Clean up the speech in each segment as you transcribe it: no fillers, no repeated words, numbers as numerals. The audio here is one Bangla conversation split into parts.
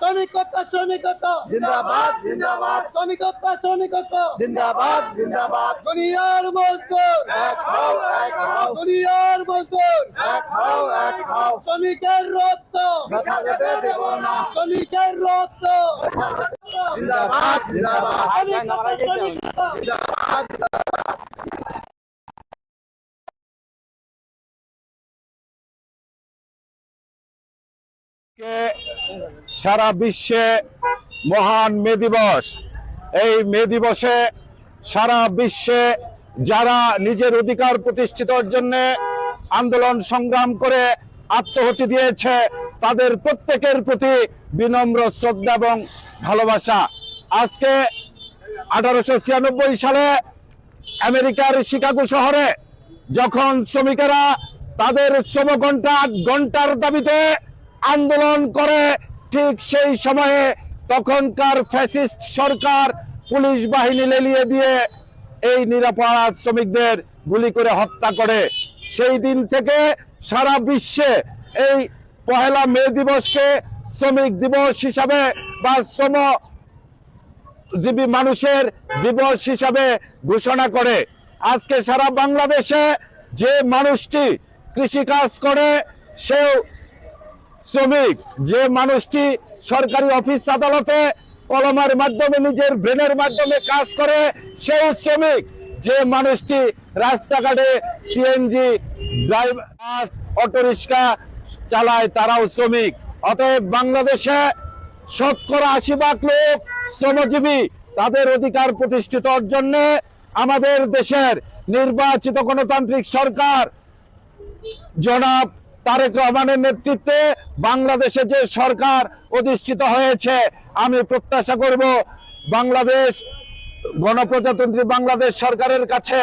শ্রমিকতা जिंदाबाद जिंदाबाद শ্রমিকতা जिंदाबाद जिंदाबाद দুনিয়ার মজদুর एक हो দুনিয়ার মজদুর एक हो শ্রমিকের রক্ত बता देते देवो ना শ্রমিকের রক্ত जिंदाबाद जिंदाबाद সারা বিশ্বে মহান মে দিবস। এই মে দিবসে সারা বিশ্বে যারা নিজের অধিকার প্রতিষ্ঠিতর জন্য আন্দোলন সংগ্রাম করে আত্মহতি দিয়েছে তাদের প্রত্যেকের প্রতি বিনম্র শ্রদ্ধা এবং ভালোবাসা। আজকে 1896 সালে আমেরিকার শিকাগো শহরে যখন শ্রমিকেরা তাদের শ্রম ঘন্টার দাবিতে আন্দোলন করে, ঠিক সেই সময়ে তখনকার ফ্যাসিস্ট সরকার পুলিশ বাহিনী লেলিয়ে দিয়ে এই নিরাপরাধ শ্রমিকদের গুলি করে হত্যা করে। সেই দিন থেকে সারা বিশ্বে এই পহেলা মে দিবসকে শ্রমিক দিবস হিসাবে বা শ্রমজীবী মানুষের দিবস হিসাবে ঘোষণা করে। আজকে সারা বাংলাদেশে যে মানুষটি কৃষিকাজ করে সেও শ্রমিক, যে মানুষটি সরকারি অফিস আদালতে কলমের মাধ্যমে নিজের ব্রেনের মাধ্যমে কাজ করে সেও শ্রমিক, যে মানুষটি রাস্তাঘাটে সিএনজি ড্রাইভার বাস অটোরিক্সা চালায় তারাও শ্রমিক। অতএব বাংলাদেশে 80% লোক শ্রমজীবী। তাদের অধিকার প্রতিষ্ঠিতর জন্য আমাদের দেশের নির্বাচিত গণতান্ত্রিক সরকার জনাব তারেক রহমানের নেতৃত্বে বাংলাদেশে যে সরকার অধিষ্ঠিত হয়েছে, আমি প্রত্যাশা করব বাংলাদেশ গণপ্রজাতন্ত্রী বাংলাদেশ সরকারের কাছে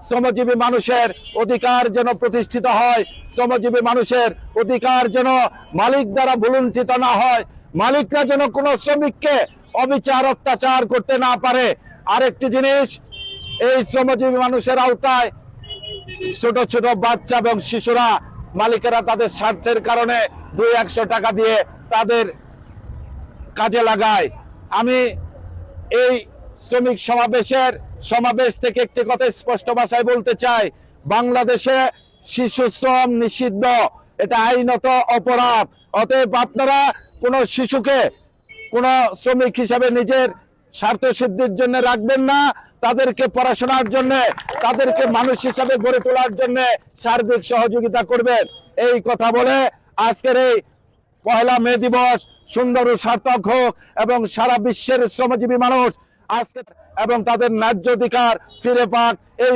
শ্রমজীবী মানুষের অধিকার যেন প্রতিষ্ঠিত হয়, শ্রমজীবী মানুষের অধিকার যেন মালিক দ্বারা ভুলুণ্ঠিত না হয়, মালিকরা যেন কোনো শ্রমিককে অবিচার অত্যাচার করতে না পারে। আরেকটি জিনিস, এই শ্রমজীবী মানুষের আওতায় ছোট ছোট বাচ্চা এবং শিশুরা মালিকেরা তাদের স্বার্থের কারণে 200-100 টাকা দিয়ে তাদের কাজে লাগায়। আমি এই শ্রমিক সমাবেশ থেকে একটি কথা স্পষ্ট ভাষায় বলতে চাই, বাংলাদেশে শিশু শ্রম নিষিদ্ধ, এটা আইনত অপরাধ। অতএব আপনারা কোনো শিশুকে কোনো শ্রমিক হিসাবে নিজের স্বার্থ সিদ্ধির জন্য রাখবেন না, তাদেরকে পড়াশোনার জন্য, তাদেরকে মানুষ হিসাবে গড়ে তোলার জন্য সার্বিক সহযোগিতা করবেন। এই কথা বলে আজকের এই পহেলা মে দিবস সুন্দর ও সার্থক হোক এবং সারা বিশ্বের শ্রমজীবী মানুষ আজকে এবং তাদের ন্যায্য অধিকার ফিরে পাক। এই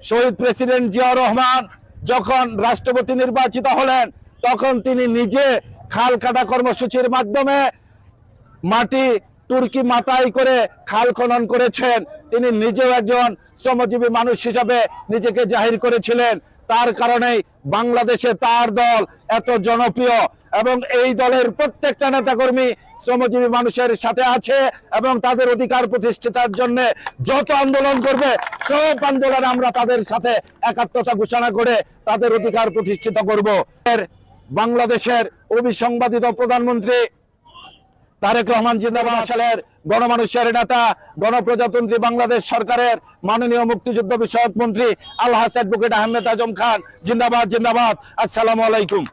শহীদ প্রেসিডেন্ট জিয়াউর রহমান যখন রাষ্ট্রপতি নির্বাচিত হলেন তখন তিনি নিজে খাল কাটা কর্মসূচির মাধ্যমে মাটি তুর্কি মাথায় করে খাল খনন করেছেন। তিনি নিজেও একজন শ্রমজীবী মানুষ হিসাবে নিজেকে জাহির করেছিলেন। তার কারণেই বাংলাদেশে তার দল এত জনপ্রিয় এবং এই দলের প্রত্যেকটা নেতাকর্মী শ্রমজীবী মানুষের সাথে আছে এবং তাদের অধিকার প্রতিষ্ঠার জন্য যত আন্দোলন করবে সব আন্দোলনে আমরা তাদের সাথে একাত্মতা ঘোষণা করে তাদের অধিকার প্রতিষ্ঠিত করব। বাংলাদেশের অবিসংবাদিত প্রধানমন্ত্রী তারেক রহমান জিন্দাবাদ, সালের গণমানুষের নেতা গণপ্রজাতন্ত্রী বাংলাদেশ সরকারের মাননীয় মুক্তিযুদ্ধ বিষয়ক মন্ত্রী আলহাজ অ্যাডভোকেট আহমেদ আজম খান জিন্দাবাদ জিন্দাবাদ। আসসালামু আলাইকুম।